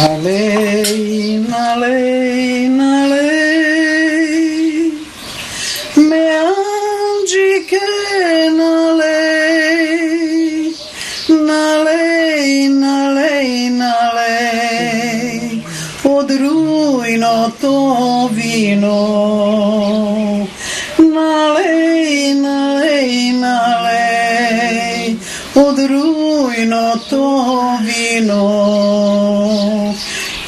Налей, налей, налей, ме анджике налей, налей, налей, налей, од рујното вино. Налей, налей, налей, од рујното вино.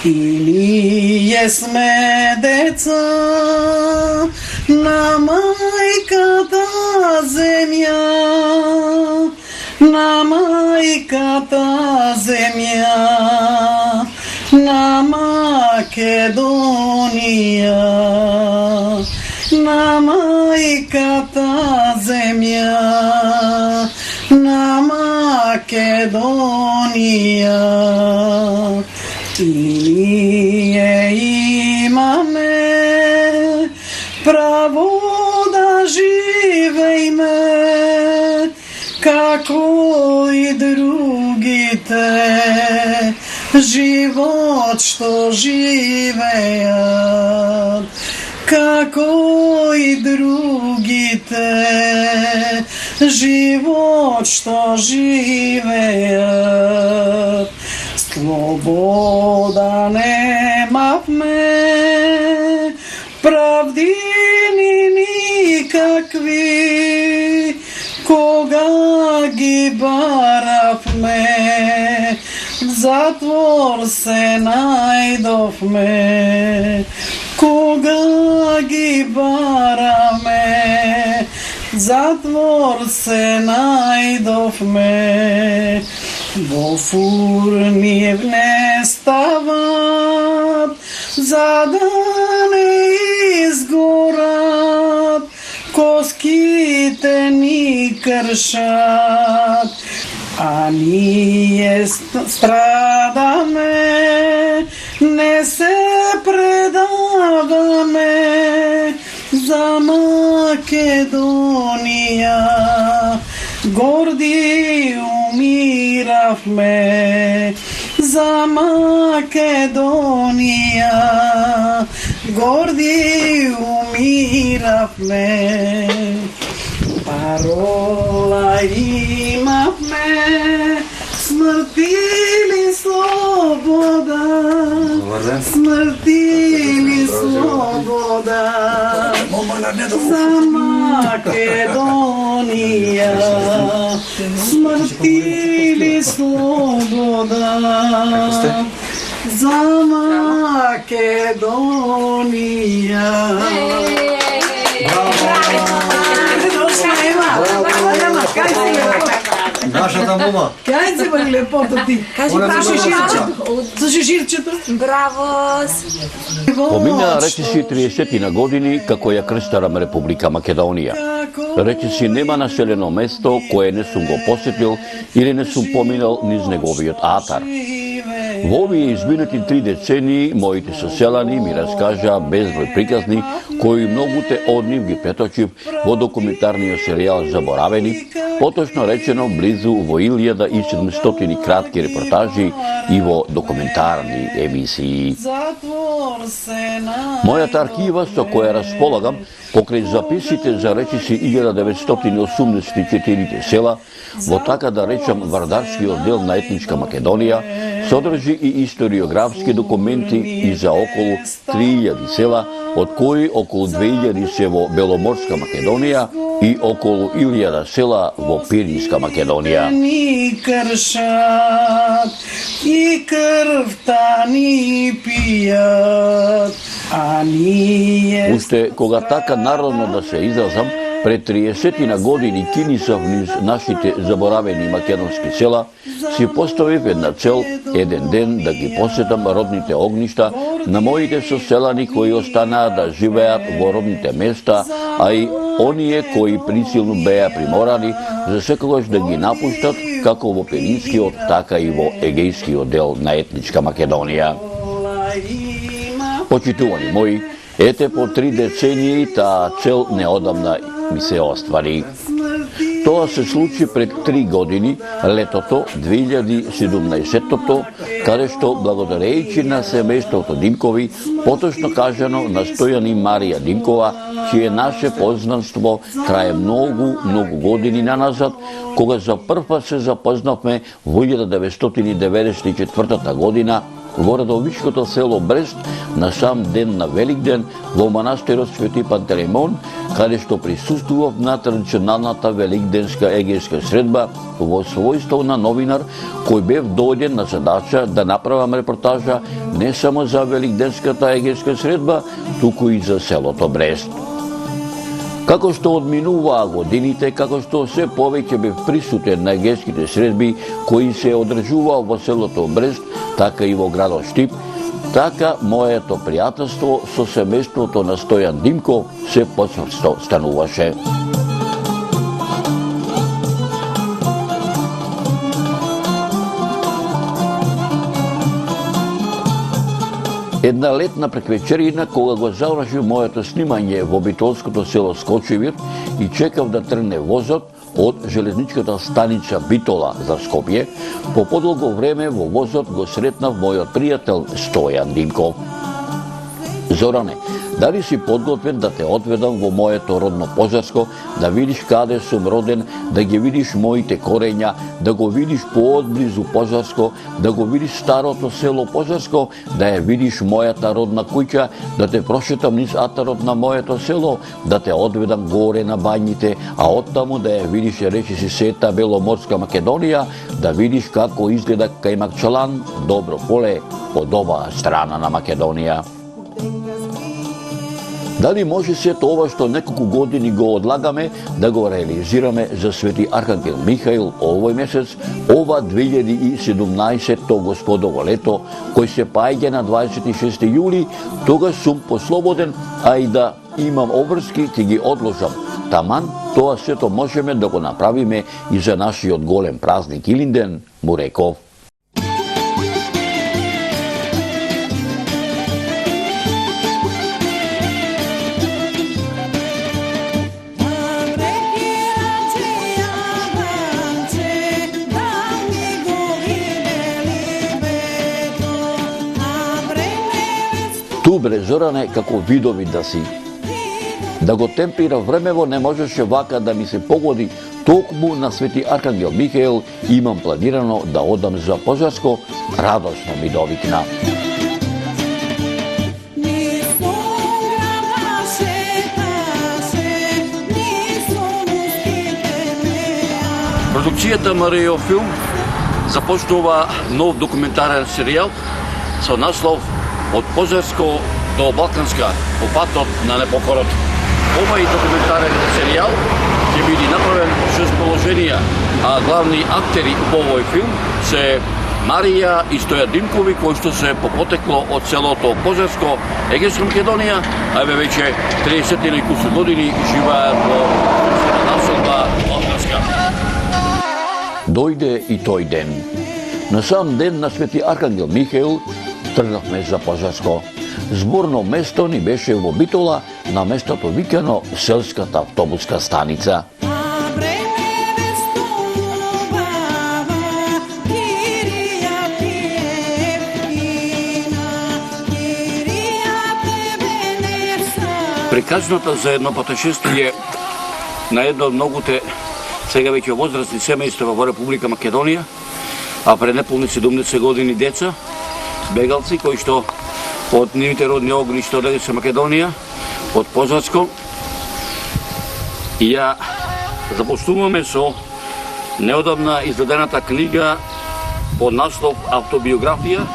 И ние сме деца на мајката земја, на мајката земја, на Македонија, на мајката земја, на Македонија. И ние имаме право да живееме како и другите, живот што живеат, како и другите, живот што живеат. Слобода немавме, правдини никакви, кога ги баравме, в затвор се најдовме. Кога ги бараме, в затвор се најдовме. Во фурни внестават, за да не изгорат, коските ни кршат, а ние страдаме, не се предаваме за Македонија. Горди умиравме за Македонија, горди умиравме. Парола имавме, смрт или слобода, смрт или слобода, за Македонија, смрт или слобода, за Македонија. Нашата мома. Кај се бе лепото ти? Кажи за шиширчето. Браво! Помина речиси 30 на години како ја крстарам Република Македонија. Речиси нема населено место кое не сум го посетил или не сум поминал низ неговиот атар. Во овие изминати 3 децении, моите соселани ми раскажа безброј приказни, кои многуте од нив ги преточив во документарниот серијал Заборавени, поточно речено близу во 1700 кратки репортажи и во документарни емисии. Мојата архива со која располагам, покрај записите за речиси 1984 села, во така да речам вардарскиот дел на етничка Македонија, содржи и историографски документи и за околу 3000 села, од кои околу 2000 се во Беломорска Македонија и околу 1000 села во Пиринска Македонија. Ни кршат и крвта ни пијат, а ние... Уште кога така народно да се изразам, пред 30 на години кинисав низ нашите заборавени македонски села, си поставив една цел еден ден да ги посетам родните огништа на моите соселани кои останаа да живеат во родните места, а и оние кои присилно беа приморани за секогаш да ги напуштат како во Пиринскиот, така и во Егејскиот дел на етничка Македонија. Почитувани мои, ете по 3 децении таа цел неодамна ми се оствари. Тоа се случи пред 3 години, летото 2017-тото, каде што благодарејќи на семејството Димкови, поточно кажано на Стојан и Марија Димкова, чие наше познанство трае многу години наназад, кога за прв пат се запознавме во 1994 година во Радовичкото село Брест на сам ден на Великден во манастирот Свети Пантелеймон, каде што присуствував на традиционалната великденска егејска средба во својство на новинар кој бев дојден на задача да направам репортажа не само за великденската егејска средба, туку и за селото Брест. Како што одминуваа годините, како што се повеќе бев присутен на егејските средби кои се одржуваа во селото Брест, така и во градот Штип, така моето пријателство со семејството на Стојан Димков се почврсто стануваше. Една летна преквечерина, кога го заврши моето снимање во битолското село Скочевир и чекав да тргне возот од железничката станица Битола за Скопје, по подолго време во возот го сретнав мојот пријател Стојан Димков. Зоране, дали си подготвен да те одведам во моето родно Пожарско, да видиш каде сум роден, да ги видиш моите корења, да го видиш поодблизу Пожарско, да го видиш старото село Пожарско, да ја видиш мојата родна куќа, да те прошетам низ атарот на моето село, да те одведам горе на бањите, а оттаму да ја видиш речиси сета Беломорска Македонија, да видиш како изгледа Кајмакчалан, Добро поле, од оваа страна на Македонија. Дали може сето ова што неколку години го одлагаме да го реализираме за Свети Архангел Михаил овој месец, ова 2017-то господово лето, кој се паѓа на 26 јули, тогаш сум послободен, а и да имам обврски, ќе ги одложам. Таман, тоа сето можеме да го направиме и за нашиот голем празник Илинден, му реков. Ту бре Зоране како видови да си. Да го темпира времево не можеше вака да ми се погоди, токму на Свети Архангел Михаил имам планирано да одам за Пожарско, радосно ми довикна. Продукцијата Марио Филм започнува нов документарен серијал со наслов Од Пожарско до Балканска, по патот на непокорот. Овај документарен серијал ќе биде направен со расположенија, а главни актери во овој филм се Марија и Стојан Димкови, кои што се по потекло од селото Пожарско, Егејска Македонија, а веќе 30 и кусур години живеат во населба Балканска. Дојде и тој ден. На сам ден на Свети Архангел Михаил тргнавме за Пожарско. Зборно место ни беше во Битола, на местото викано селската автобуска станица. Приказната за едно патешествие на едно од многуте сега веќе возрастни семејства во Република Македонија, а пред неполни 70 години деца, бегалци кои што од нивните родни огништа од Егејска Македонија, од Пожарско, и ја започнуваме со неодамна издадената книга под наслов Автобиографија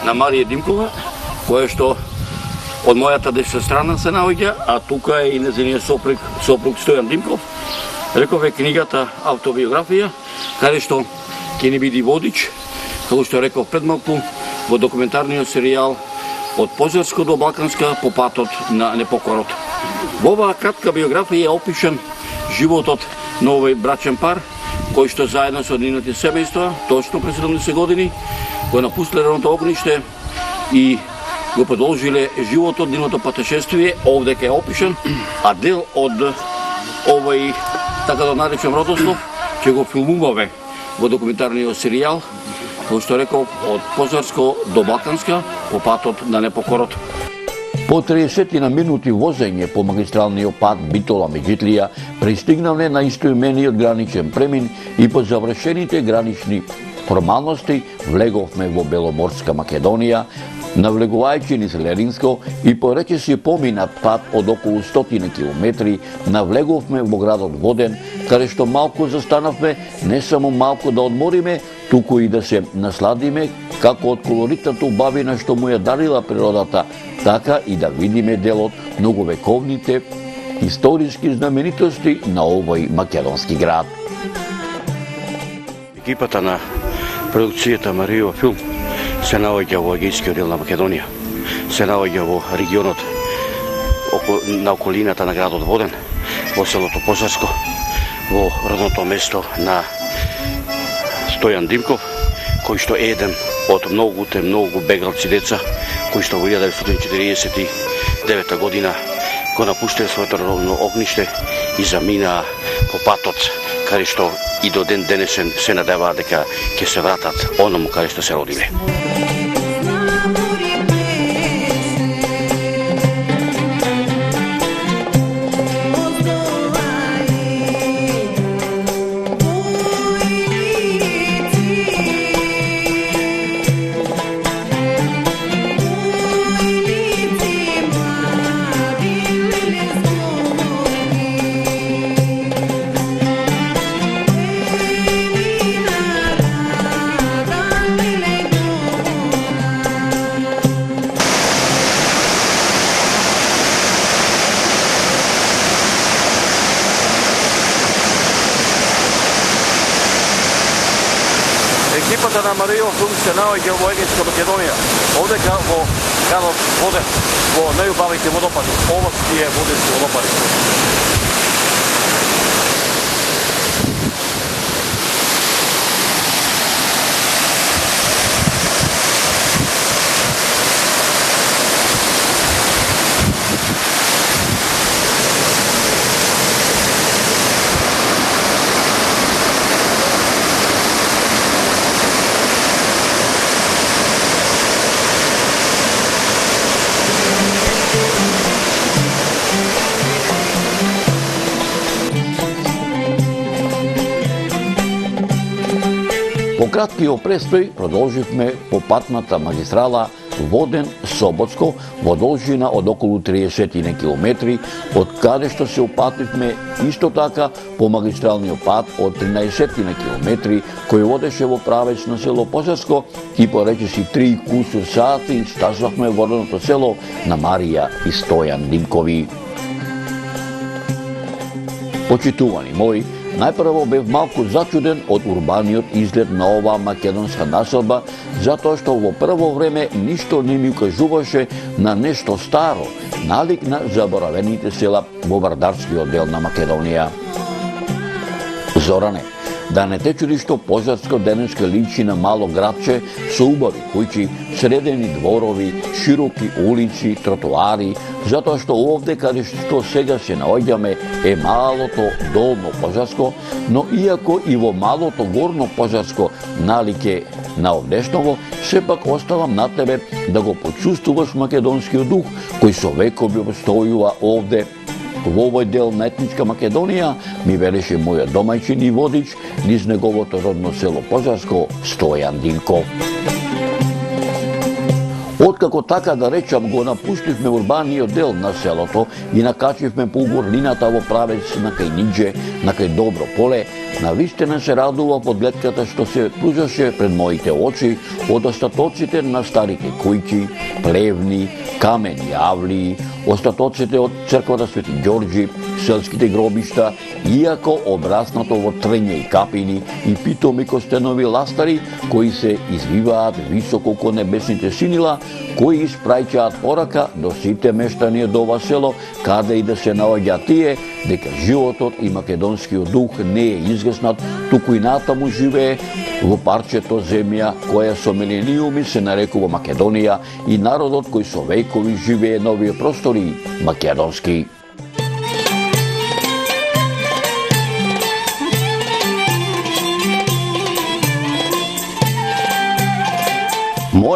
на Марија Димкова, која што од мојата десна страна се наоѓа, а тука е и нејзиниот сопруг Стојан Димков. Рекове книгата Автобиографија, каде што ќе ни биде водич, како што реков пред малку, во документарниот серијал Од Пожарско до Балканска по патот на непокорот. Во оваа кратка биографија е опишан животот на овој брачен пар, кој што заедно со нивните семејства, точно пред 70 години, го напустиле родното огниште и го продолжиле животот, нивното патешествие, овде е опишан, а дел од овој така да наречем Родослов, ќе го филмуваме во документарниот серијал, кој што реков, од Позарско до Балканска, по патот на непокорот. По 30 на минути возење по магистралниот пат Битола-Меджитлија, пристигнавме на истоимениот граничен премин и по завршените гранични формалности влеговме во Беломорска Македонија, навлегувајќи низ Леринско и по речиси поминат пат од околу 100 километри, навлеговме во градот Воден, каде што малку застанавме, не само малку да одмориме, туку и да се насладиме како од колоритната убавина што му ја дарила природата, така и да видиме дел од многовековните историски знаменитости на овој македонски град. Екипата на продукцијата Марио Филм се наоѓа во Егејскиот дел на Македонија, се наоѓа во регионот на околината на градот Воден, во селото Позарско, во родното место на Стојан Димков, кој што е еден од многу бегалци деца, кои што во 1949 година го напуштија своето родно огниште и заминаа по патот каде што и до ден денешен се надеваат дека ќе се вратат оному каде што се родиле. Екипата на Марио Филм се наоѓа во Егејска Македонија, овдека во градот Воден, во најубавите водопади. Ова е воденски водопади. По краткиот престој продолживме по патната магистрала Воден-Соботско во должина од околу 30 километри, од каде што се упативме исто така по магистралниот пат од 13 километри, кој водеше во правец на село Позарско и по речиси 3 кусур сати стасвавме во родното село на Марија и Стојан Димкови. Почитувани мои, најпрво бев малку зачуден од урбаниот изглед на оваа македонска населба, затоа што во прво време ништо не ми укажуваше на нешто старо, налик на заборавените села во Вардарскиот дел на Македонија. Зоране, да не те чуди што Позарско денеска личи на мало градче со убави куќи, средени дворови, широки улици, тротоари, затоа што овде каде што сега се наоѓаме е малото долно Позарско, но иако и во малото горно Позарско налике на овдешново, сепак оставам на тебе да го почувствуваш македонскиот дух кој со векови обстојува овде. Во овој дел на етничка Македонија ми велеше мојот домајчин и водич низ неговото родно село Позарско, Стојан Динков. Откако така да речам го напуштивме урбаниот дел на селото и накачивме по угорлината во правец на кај Нидже, на кај Добро поле, навистина се радува под гледката што се пружаше пред моите очи од остатоците на старите кујки, плевни, камени авлии, остатоците од црквата Свети Ѓорѓи, селските гробишта, иако обраснато во трња и капини и питоми костенови ластари кои се извиваат високо ко небесните синила, кои испраќаат порака до сите мештани од ова село, каде и да се наоѓа тие, дека животот и македонскиот дух не е изгаснат, туку и натаму живее во парчето земја која со милениуми се нарекува Македонија и народот кој со векови живее на овие простори македонски.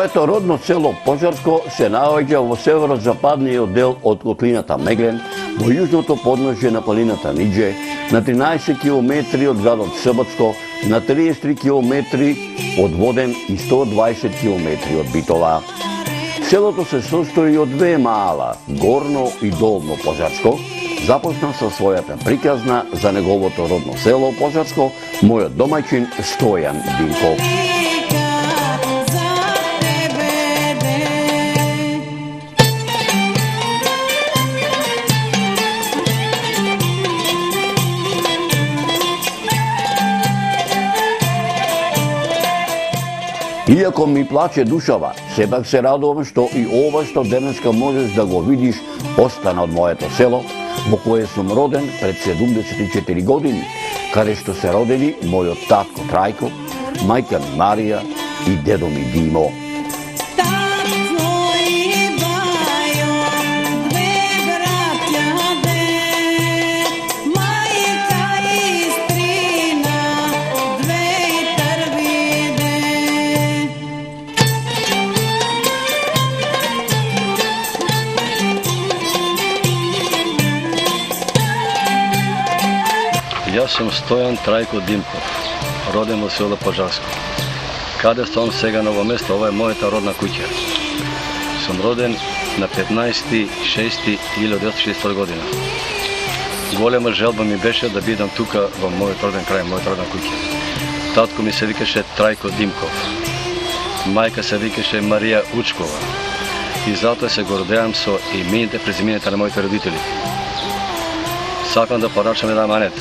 Моето родно село Пожарско се наоѓа во северозападниот дел од котлината Меглен, во јужното подножје на планината Нидже, на 13 километри од градот Србатско, на 33 километри од Воден и 120 километри од Битола. Селото се состои од две мала, Горно и Долно Пожарско. Започна со својата приказна за неговото родно село Пожарско, мојот домаќин Стојан Динков. Иако ми плаче душава, сепак се радувам што и ова што денеска можеш да го видиш остана од моето село, во кое сум роден пред 74 години, каде што се родени мојот татко Трајко, мајка ми Марија и дедо ми Димо. Јас сум Стојан Трајко Димков, роден во село Пожарско. Каде сум сега на ово место, ова е мојата родна куќа. Сум роден на 15.6.1962 година. Голема желба ми беше да бидам тука во мојот роден крај, мојот родна куќа. Татко ми се викаше Трајко Димков. Мајка се викаше Марија Учкова. И затоа се гордеам со имените, презимените на моите родители. Сакам да порачам една манет.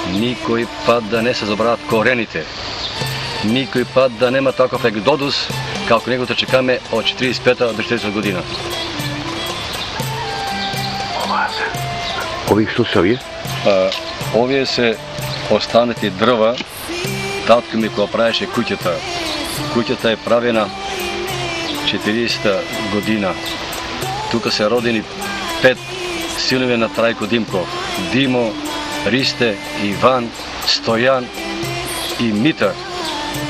Никој пат да не се забрават корените. Никој пат да нема таков екзодус како него чекаме од 45-та до 40 година. Ови што се овие? Овие се останати дрва. Татко ми кога правеше куќата. Куќата е правена 40-та година. Тука се родени 5 синови на Трајко Димков. Димо, Ристе, Иван, Стојан и Митар.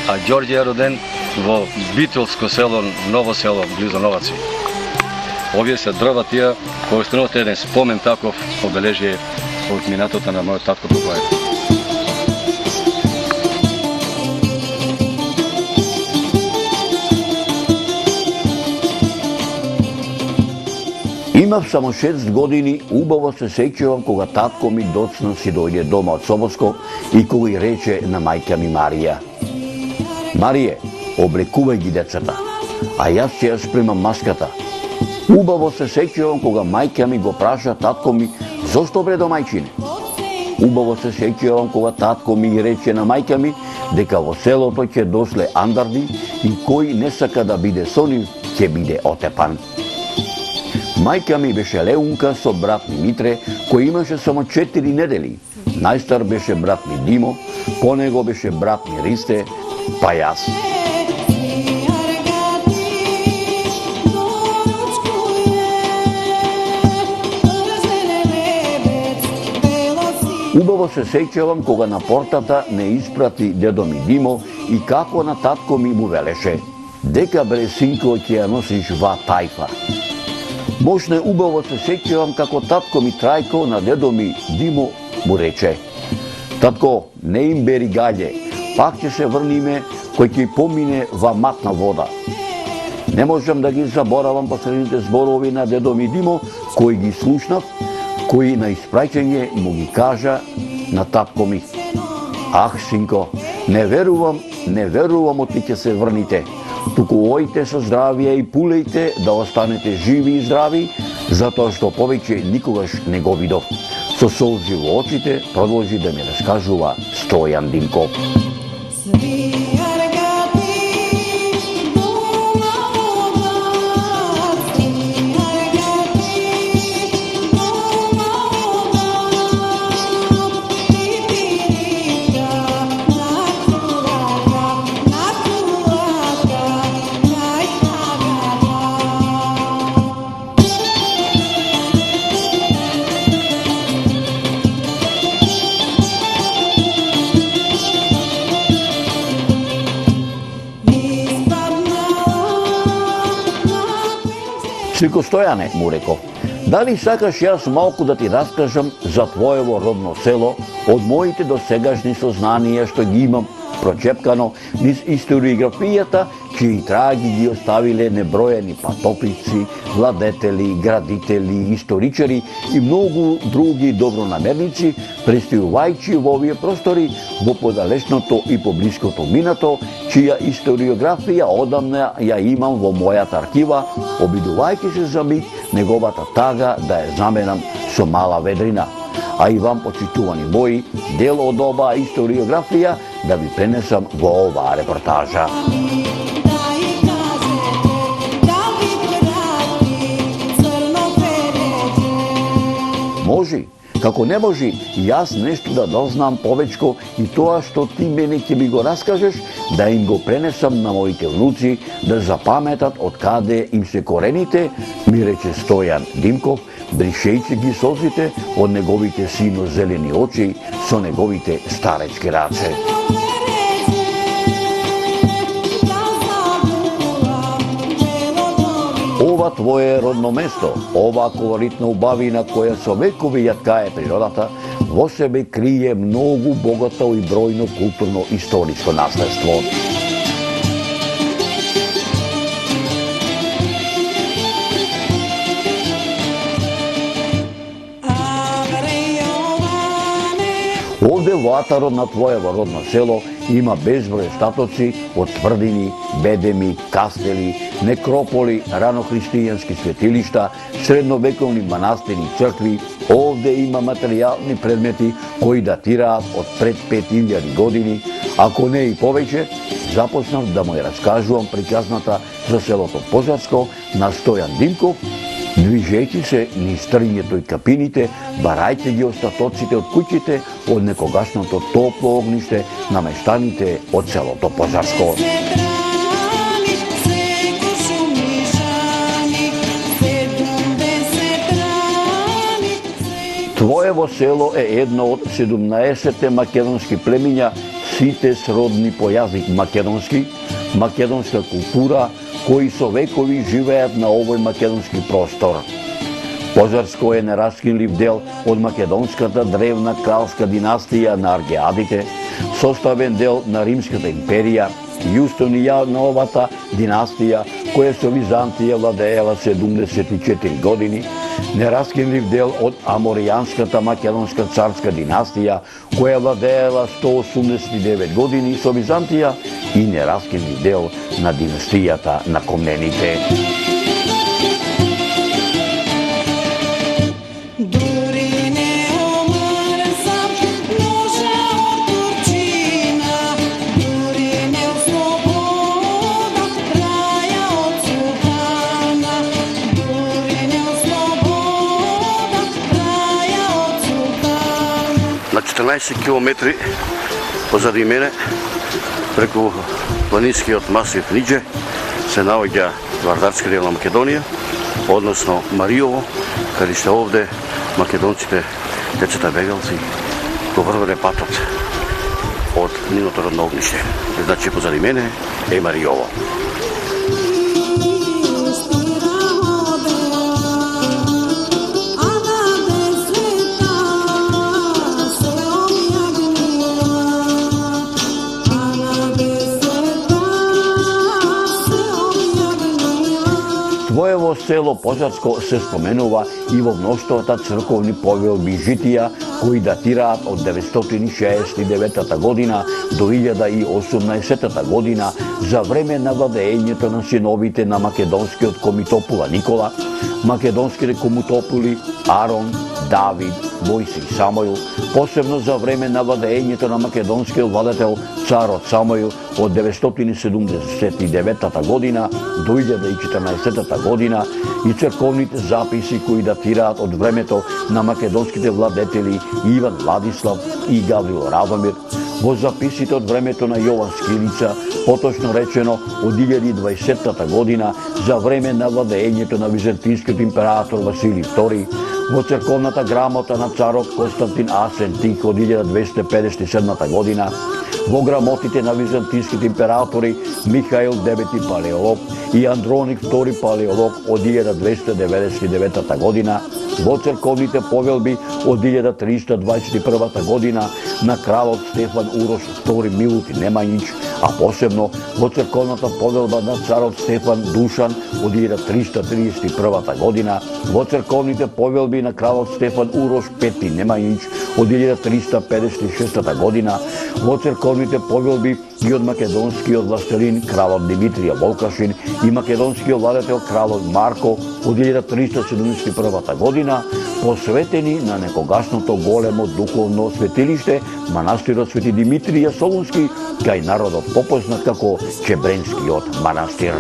А Ѓорѓе е роден во Битолско село, Ново село, близо Новаци. Овие се дрва тие кои остануваат еден спомен таков обележие од минатото на мојот татко покојен. Имав само 6 години, убаво се сеќавам кога татко ми доцна си дојде дома од Собоско и кога и рече на мајка ми Марија: Марие, облекувај ги децата, а јас ќе ја спремам маската. Убаво се сеќавам кога мајка ми го праша татко ми: зошто бре домајчине? Убаво се сеќавам кога татко ми рече на мајка ми дека во селото ќе дошле андарди и кој не сака да биде со нив ќе биде отепан. Мајка ми беше Леунка со брат ми Митре, кој имаше само 4 недели. Најстар беше брат ми Димо, по него беше брат ми Ристе, па јас. Убаво се сеќавам кога на портата не испрати дедо ми Димо и како на татко ми му велеше: дека бре синко ќе ја носиш ва тајфа. Мошне убаво се сеќавам како татко ми Трајко на дедо ми Димо му рече: татко, не им бери гаѓе, пак ќе се врниме кој ќе помине ва матна вода. Не можам да ги заборавам последните зборови на дедо ми Димо, кој ги слушнав, кој на испраќање му ги кажа на татко ми: ах, синко, не верувам оти ќе се врните. Туку ојте со здравие и пулејте да останете живи и здрави, затоа што повеќе никогаш не го видов. Со солзи во очите продолжи да ми раскажува Стојан Динков. Сико Стојане, му реков, дали сакаш јас малку да ти раскажам за твоево родно село, од моите досегашни сознанија што ги имам прочепкано низ историографијата, чии траги ги оставиле неброени патопици, владетели, градители, историчари и многу други добронамерници, престојувајќи во овие простори во подалечното и поблиското минато, чија историографија одамна ја имам во мојата архива, обидувајќи се за миг неговата тага да ја заменам со мала ведрина. А и вам, почитувани мои, дел од оваа историографија да ви пренесам во оваа репортажа. Може, како не може јас нешто да дознам повечко и тоа што ти мене ќе ми го раскажеш, да им го пренесам на моите внуци, да запаметат од каде им се корените, ми рече Стојан Димков, бришејќи ги солзите од неговите сино-зелени очи со неговите старечки раце. Ова твое родно место, ова колоритна убавина која со векови ја ткае природата, во себе крие многу богато и бројно културно-историско наследство. Овде во атарот на твоево родно село има безброј статоци од тврдини, бедеми, кастели, некрополи, ранохристијански светилишта, средновековни манастири и цркви. Овде има материјални предмети кои датираат од пред 5000 години, ако не и повеќе. Започнав да му ја раскажувам приказната за селото Позарско на Стојан Димков, движејќи се низ трњето и капините, барајќи ги остатоците од куќите од некогашното топло огниште на мештаните од селото Позарско. Твоево село е едно од 17 македонски племиња, сите сродни по јазик македонски, македонска култура, кои со векови живеат на овој македонски простор. Позарско е нераскинлив дел од македонската древна кралска династија на Аргеадите, составен дел на Римската империја, Јустинијановата династија, која со Византија владеела 74 години, нераскинлив дел од Аморијанската македонска царска династија, која владеела 189 години со Византија, и нераскинлив дел на династијата на Комнените. На 14 километри позади мене, преку планинскиот масив Нидже, се наоѓа Вардарска дел на Македонија, односно Мариово, каде што овде македонците, децата бегалци, го врвеле патот од нивното родно огниште. Значи позади мене е Мариово. Твоево село Позарско се споменува и во мноштвата црковни повелби и житија кои датираат од 969 година до 1018 година за време на владеењето на синовите на македонскиот комитопула Никола, македонските комитопули Арон, Давид, Мојси и Самојл, посебно за време на владеењето на македонскиот владетел царот Самојл од 979 година до 1014 година и црковните записи кои датираат од времето на македонските владетели Иван Владислав и Гаврил Радомир, во записите од времето на Јован Скилица, поточно речено од 1020 година за време на владеењето на византинскиот император Василий II, во црковната грамота на царот Константин Асен Тих од 1257 година, во грамотите на византиските императори Михаил IX Палеолог и Андроник II Палеолог од 1299 година, во црковните повелби од 1321 година на кралот Стефан Урош II Милути Немањич, а посебно во црковната повелба на царот Стефан Душан од 1331 година, во црковните повелби на кралот Стефан Урош V Немањич од 1356 година, во црковните повелби и од македонскиот властелин кралот Димитрија Волкашин и македонскиот владетел кралот Марко од 1371 година, посветени на некогашното големо духовно светилиште манастирот Свети Димитрија Солунски, кај народот попознат како Чебренскиот манастир.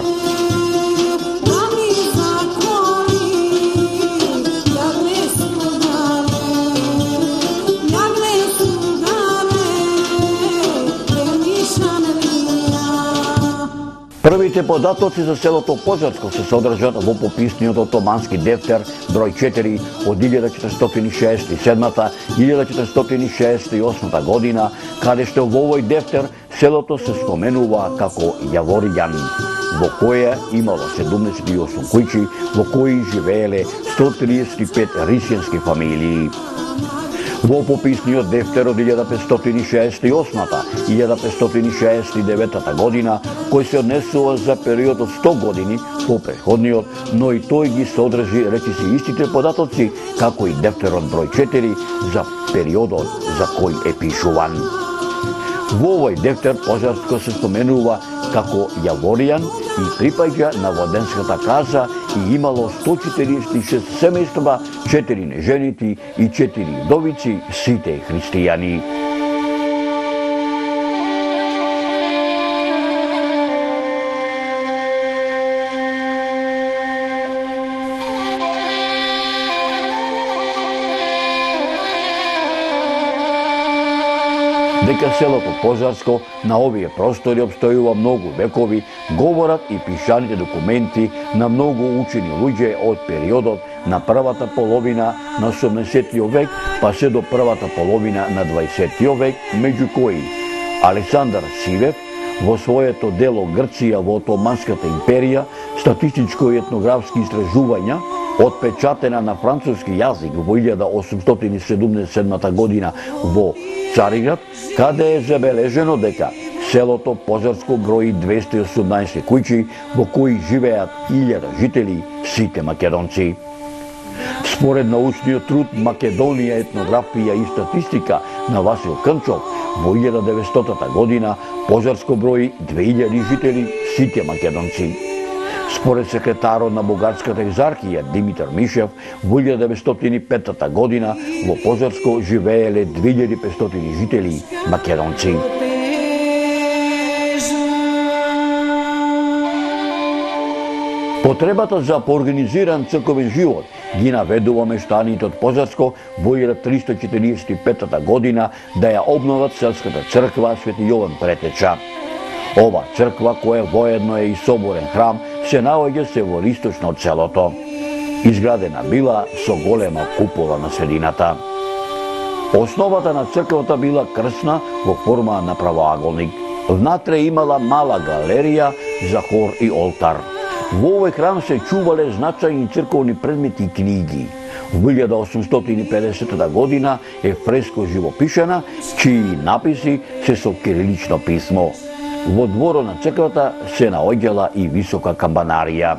Првите податоци за селото Позарско се содржат во пописниот отомански дефтер број 4 од 1467-1468 година, каде што во овој дефтер селото се споменува како Јаворијан, во кое имало 78 куќи, во кои живееле 135 рисјански фамилии. Во пописниот дефтер од 1568-1569 година, кој се однесува за период од 100 години по претходниот, но и тој ги содржи речиси истите податоци, како и дефтерот број 4 за периодот за кој е пишуван. Во овој дефтер Позарско се споменува како Јаворијан и припаѓа на Воденската каза и имало 146 семејства, 4 неженити и 4 вдовици, сите христијани. Дека селото Позарско на овие простори обстојува многу векови, говорат и пишаните документи на многу учени луѓе од периодот на првата половина на 18 век па се до првата половина на 20 век, меѓу кои Александар Сивев во своето дело Грција во Отоманската империја, статистичко и етнографски истражувања, отпечатена на француски јазик во 1877 година во Цариград, каде е забележено дека селото Позарско брои 218 куќи, во кои живеат 1000 жители, сите македонци. Според научниот труд Македонија, етнографија и статистика на Васил Кънчов, во 1900 година Позарско брои 2000 жители, сите македонци. Според секретарот на Бугарската екзархија Димитар Мишев, во 1905 година во Позарско живееле 2500 жители македонци. Потребата за поорганизиран црковен живот ги наведува мештаните од Позарско во 1345 година да ја обноват селската црква Свети Јован Претеча. Ова црква, која воедно е и соборен храм, се наоѓа се во источно од селото. Изградена била со голема купола на средината. Основата на црквата била крсна во форма на правоаголник. Внатре имала мала галерија за хор и олтар. Во овој храм се чувале значајни црковни предмети и книги. Во 1850 година е фреско живопишена, чии написи се со кирилично писмо. Во дворот на црквата се наоѓала и висока камбанарија.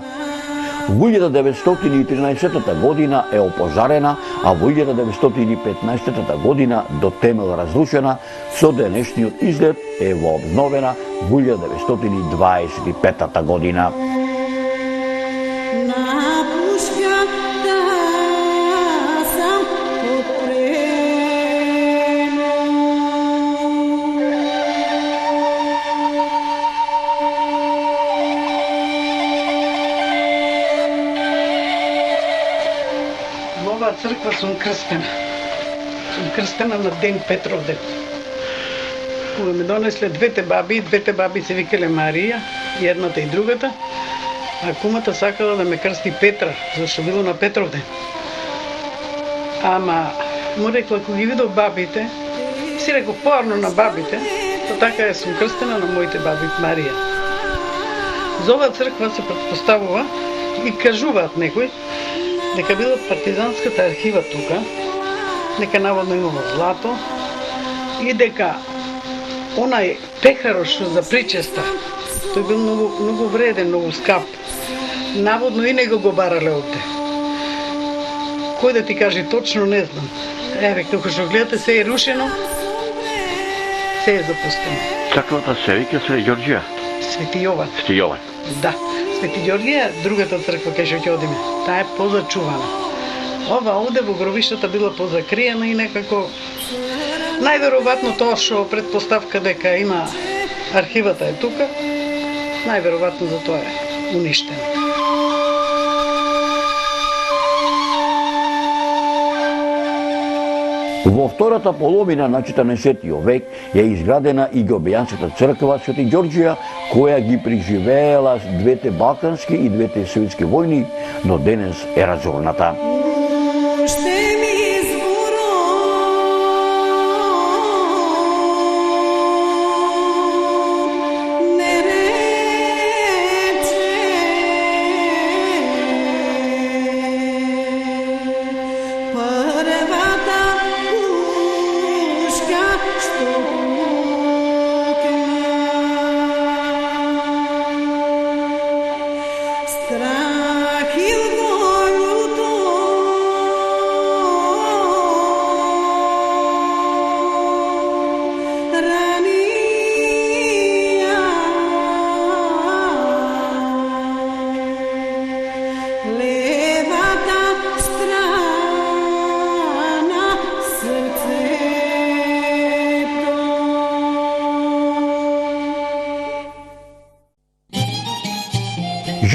Во 1913 година е опожарена, а во 1915 година до темел разрушена, со денешниот изглед е вообновена во 1925 година. Црква сум крстена. Сум крстена на Ден Петровден. Кога ме донесле двете баби се викале Марија, едната и другата, а кумата сакала да ме крсти Петра, зашто било на Петровден. Ама, му рекла, кога ги видов бабите, си рекол поарно на бабите, така сум крстена на моите баби Марија. За оваа црква се претпоставува и кажуваат некои дека била партизанската архива тука, дека наводно имало злато и дека онај пехарош што за причеста, тој бил многу вреден, многу скап. Наводно и него го барале овде. Кој да ти каже точно не знам. Еве, како што гледате, се е рушено, се е запустено. Црквата се вика се Ѓорѓија. Свети Јован. Свети Јован. Да, Свети Ѓорѓија, другата црква кај што ќе одиме, таа е позачувана. Ова овде во гробиштата била позакриена и некако најверојатно тоа што претпоставка дека има архивата е тука, најверојатно за тоа е уништено. Во втората половина на 14. век е изградена и Ѓобејанската црква Свети Ѓорѓија, која ги преживеела двете балкански и двете светски војни, но денес е разорната.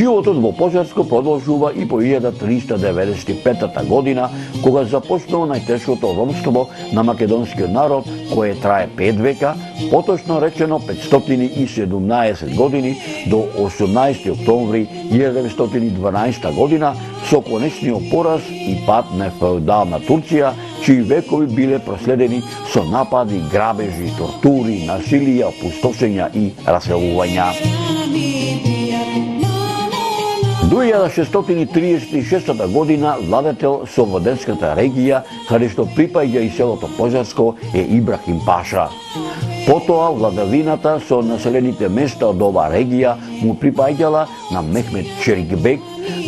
Животот во Пожарско продолжува и по 1395 година, кога започнало најтешкото робство на македонскиот народ, кое трае 5 века, поточно речено 517 години до 18 октомври 1912 година, со конечниот пораз и пад на феудална Турција, чии векови биле проследени со напади, грабежи, тортури, насилија, опустошења и раселувања. 1636 година владетел со Воденската регија, каде што припаѓа и селото Пожарско, е Ибрахим Паша. Потоа владавината со населените места од оваа регија му припаѓала на Мехмед Черикбек,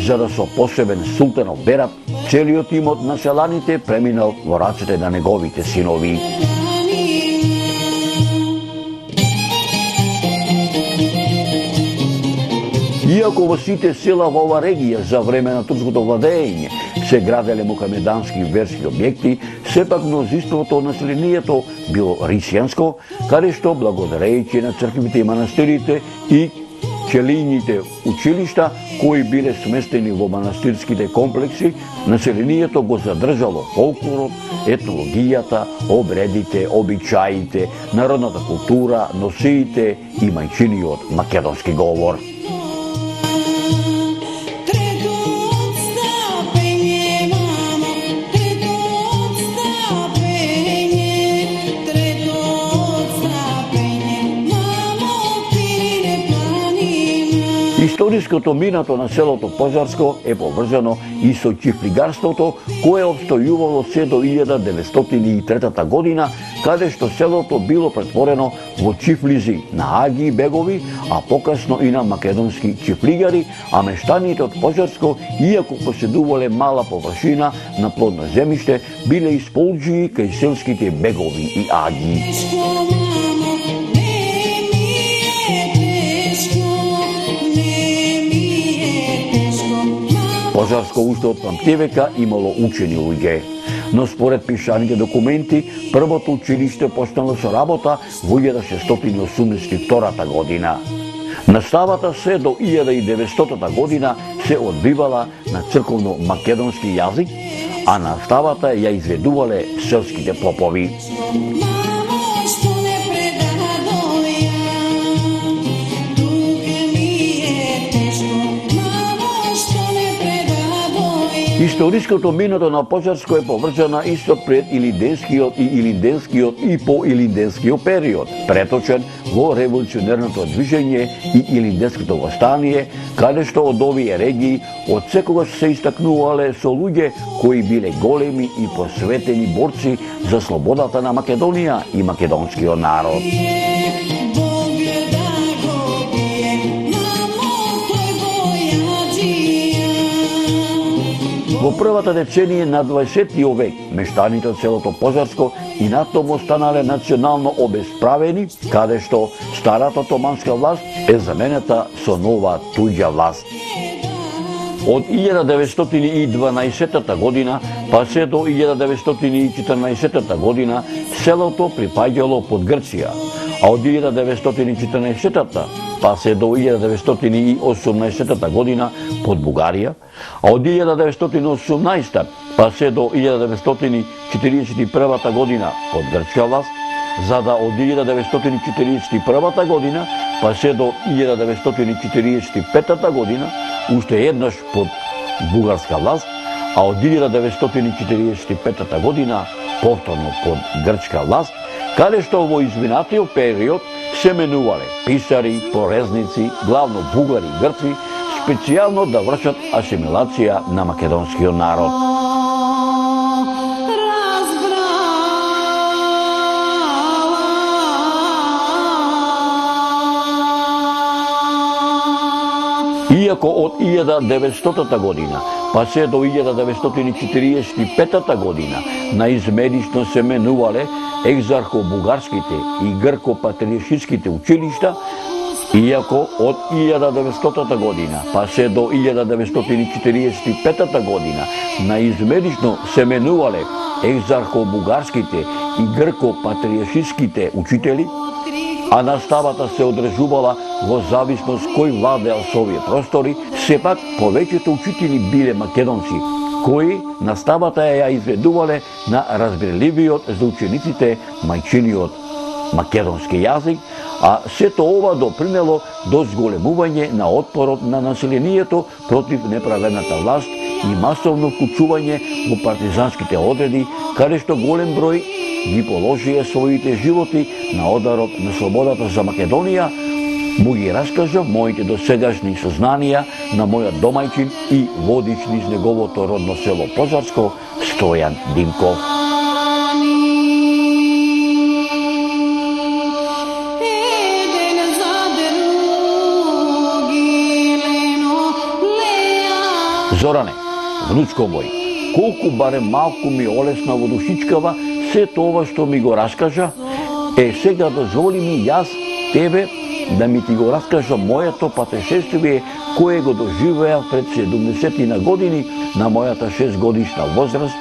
за да со посебен султанов берат целиот имот на селаните преминал во рацете на неговите синови. Иако во сите села во оваа регија за време на турското владење се граделе мухамедански верски објекти, сепак мнозинството од населението било рисијанско, каде што благодарејќи на црквите и манастирите и челињите училишта кои биле сместени во манастирските комплекси, населението го задржало фолклорот, етнологијата, обредите, обичаите, народната култура, носиите и мајчиниот македонски говор. Историското минато на селото Пожарско е поврзано и со чифлигарството, кое обстојувало се до 1903 година, каде што селото било претворено во чифлизи на аги и бегови, а покасно и на македонски чифлигари, а мештаните од Пожарско, иако поседувале мала површина на плодно земјиште, биле исполџии кај селските бегови и аги. Пожарско уште од памтивека имало учени луѓе, но според пишаните документи, првото училиште почнало со работа во 1682 година. Наставата се до 1900 година се одбивала на црковно македонски јазик, а наставата ја изведувале селските попови. Историското минато на Пожарско е поврзана исто пред Илинденскиот и Илинденскиот и по Илинденскиот период, преточен во револуционерното движење и Илинденското востание, каде што од овие регии од секогаш се истакнувале со луѓе кои биле големи и посветени борци за слободата на Македонија и македонскиот народ. Во првата деценија на 20 век, мештаните од селото Пожарско и натаму станале национално обесправени, каде што старата отоманска власт е заменета со нова туѓа власт. Од 1912 година па се до 1914 година селото припаѓало под Грција, а од 1914 па се до 1918 година под Бугарија, а од 1918 па се до 1941 година под грчка власт, за да од 1941 година па се до 1945 година уште еднаш под бугарска власт, а од 1945 година повторно под грчка власт, каде што во изминатиот период се менувале писари, порезници, главно бугари и грци, специјално да вршат асимилација на македонскиот народ. Иако од 1900 година па се до 1945 година наизмедично се менувале екзархо-бугарските и грко-патриаршиските училишта, иако од 1900 година па се до 1945 година наизмедично се менувале екзархо-бугарските и грко-патриаршиските учители, а наставата се одржувала во зависност кој владеал со овие простори, сепак повеќето учители биле македонци, кои наставата ја изведувале на разбирливиот за учениците мајчиниот македонски јазик, а сето ова допринело до зголемување на отпорот на населението против неправедната власт и масовно вклучување во партизанските одреди, каде што голем број ги положија своите животи на ударот на слободата за Македонија. Му ги раскажав моите досегашни сознанија на мојот домајчин и водич низ неговото родно село Пожарско, Стојан Димков. Зоране, внучко мој, колку барем малку ми олесна во душичкава сето ова што ми го раскажа, сега дозволи ми јас тебе да ми ти го раскажа моето патешествие кое го доживеа пред 70 на години на мојата 6 годишна возраст.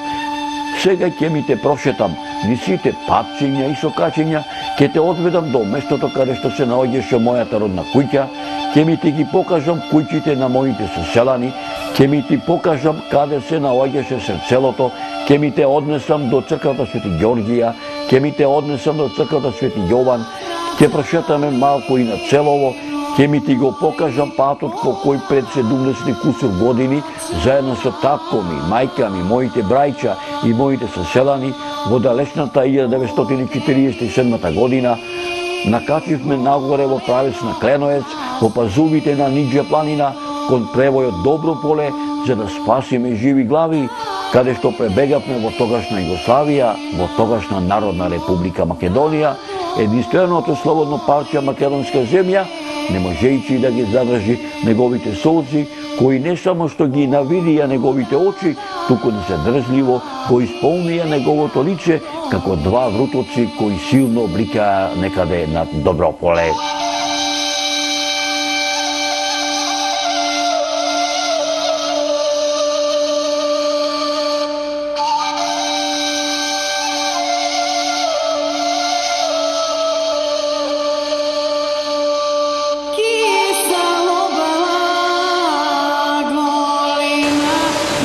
Сега ќе ми те прошетам низ сите патчиња и сокачиња, ќе те одведам до местото каде што се наоѓаше мојата родна куќа, ќе ми ти ги покажам куќите на моите соселани, ќе ми ти покажам каде се наоѓаше селото, ќе ми те однесам до црквата Свети Ѓорѓија, ќе ми те однесам до црквата Свети Јован, ќе прошетаме малку и на Целово, ќе ми ти го покажам патот по кој пред 70 кусур години, заедно со татко ми, мајка ми, моите брајча и моите соселани, во далечната 1947 година, накачивме нагоре во правец на Кленоец, во пазувите на Ниđa планина, кон превојот Добро поле, за да спасиме живи глави, каде што пребегавме во тогашна Југославија, во тогашна Народна република Македонија, единственото слободно парче македонска земја, не можејќи да ги задржи неговите солзи, кои не само што ги навидија неговите очи, туку незадржливо го исполнија неговото лице како два врутоци кои силно бликаа некаде над Добро поле.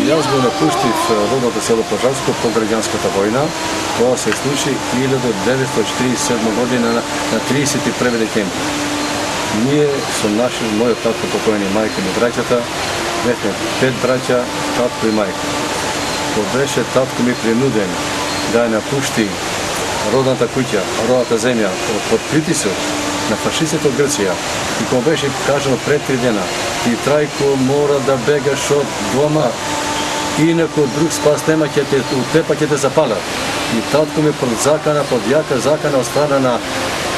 Јас го напуштив родното село Пожарско по граѓанската војна. Тоа се случи 1947 година на 31 декември. Ние со мојот татко покојен и мајка ми браќата, бевме 5 браќа, татко и мајка. кој беше татко ми принуден да ја напушти родната куќа, родната земја под притисок на фашистите од Грција. И кога беше кажано пред 3 дена, ти Трајко мора да бегаш од дома, инаку друг спас нема, ќе те утепа, ќе те запалат. И татко ми под закана, под јака закана од страна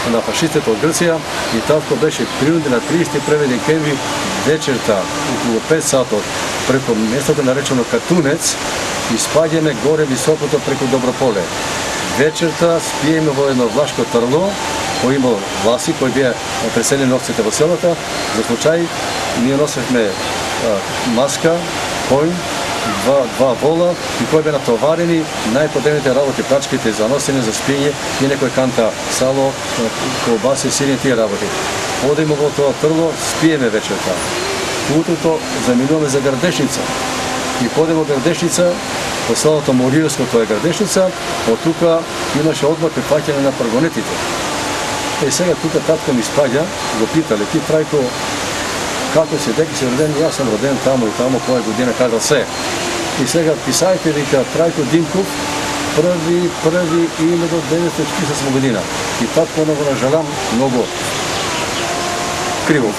на фашистите од Грција, и татко беше принуден на 31 декември вечерта, околу 5 сатот, преку местото наречено Катунец, испаѓаме горе високото преку Доброполе. Вечерта спиеме во едно влашко трло, кој имал власи, кои беа преселени овците во селата. За случај, ние носевме маска, конј, два вола, и кои беа натоварени најпотребните работи, прачките за носење, за спиење и некој канта сало, колбаси, сирење, тие работи. Одиме во тоа трло, спиеме вечерта. Утрото заминуваме за Градешница. И ходиме во Градешница, по селото Морилско, тоа е Градешница, од тука имаше одмор при паќање на прогонетите. И сега тука татко ми спаѓа, го питале, ти Трајко, како си, деки си роден, јас сум роден таму и таму, која година, кажал се. И сега писајте, вика, Трајко Димков, први име до 1948 година. И татко много нажалам, много криво.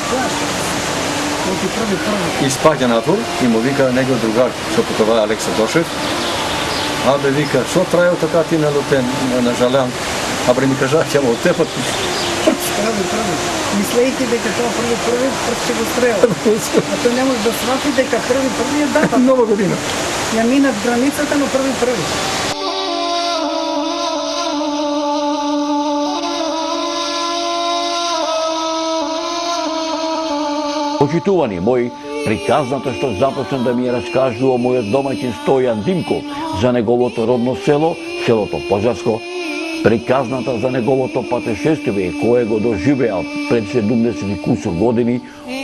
И спаѓа надвор и му вика негов другар, што путува Алекса Дошев. Абе вика, што Трајо така ти налутен, нажалам? Абе ми кажа, ќе му отепат. Прави. Мислејте дека тоа први ќе го стрела. А тој не може да свати дека први е дата. Нова година. Ја минат границата на први. Почитувани мои, приказната што започна да ми ја раскажува мојот домаќин Стојан Димков за неговото родно село, селото Пожарско, приказната за неговото патешествие кое го доживеал пред 70 кусур години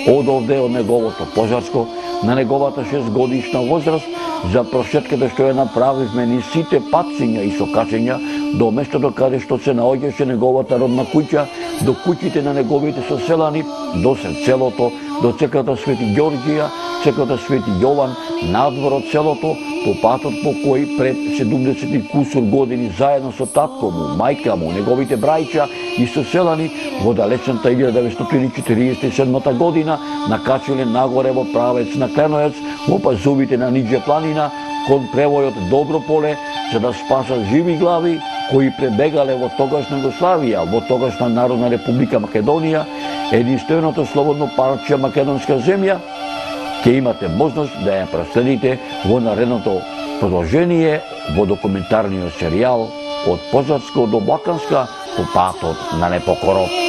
од овде од неговото Пожарско на неговата 6 годишна возраст, за прошетката што ја направивме ни сите патсиња и сокачења до местото каде што се наоѓаше неговата родна куќа, до куќите на неговите соселани, до селото, до црквата Свети Ѓорѓија, црквата Свети Јован, надвор од селото, по патот по кој пред 70 кусур години заедно со татко му, мајка му, неговите брајча и соселани во далечната 1947 година накачиле нагоре во правец на Кленоец, во пазувите на Ниđe планина, кон превојот Доброполе, за да спасат живи глави кои пребегале во тогашна Југославија, во тогашна Народна република Македонија, единственото слободно парче македонска земја. Ќе имате можност да ја проследите во наредното продолжение во документарниот серијал Од Пожарско до Блаканска по патот на непокорот.